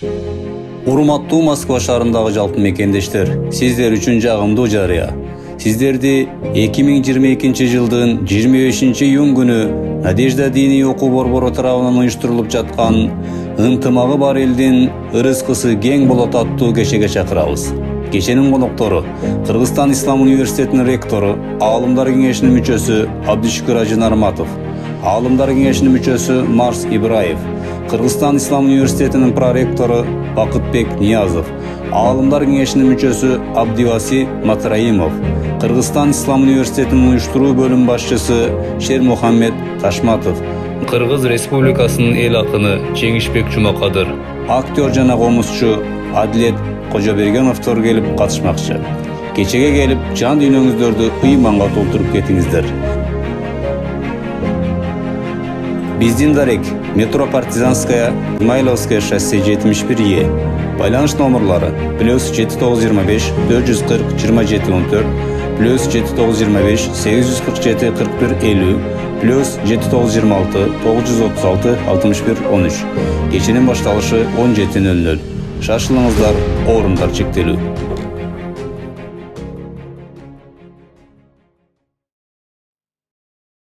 Урматтуу Москва шаарындагы жалпы мекендештер, сиздер үчүн жагымдуу жарыя. Сиздерди 2022 жылдын 25-июнь күнү Надежда диний окуу борбору тарабынан уюштурулуп жаткан ынтымагы бар элдин ырыскысы кең болот аттуу кечеге чакырабыз. Кеченин коноктору Кыргызстан Ислам университетинин ректору, Аалымдар кеңешинин мүчөсү Абдышүкүр Ажы Нарматов, Аалымдар кеңешинин мүчөсү Марс Ибраев, Кыргызстан Ислам университетинин проректору Бакытбек Ниязов, Аалымдар кеңешинин мүчөсү Абдиваси Матраимов, Кыргызстан Ислам университетинин уюштуруу бөлүм башчысы Шермухаммед Ташматов, Кыргыз Республикасынын эл акыны Жеңишбек Жумакадыр, актер жана комузчу Адилет Кожобергеновдор келип катышмакчы. Кечеге келип, жан дүйнөңүздөрдү ыйманга толтуруп кетиңиздер. Биздин дарек метро Партизанская, Измайловская шоссе 71Е. Байланыш номерлары +7925 440 2714, +7925 847 41 50, +7926 936 61 13. Кеченин башталышы 17:00. Шашылыңыздар, орундар чектелүү.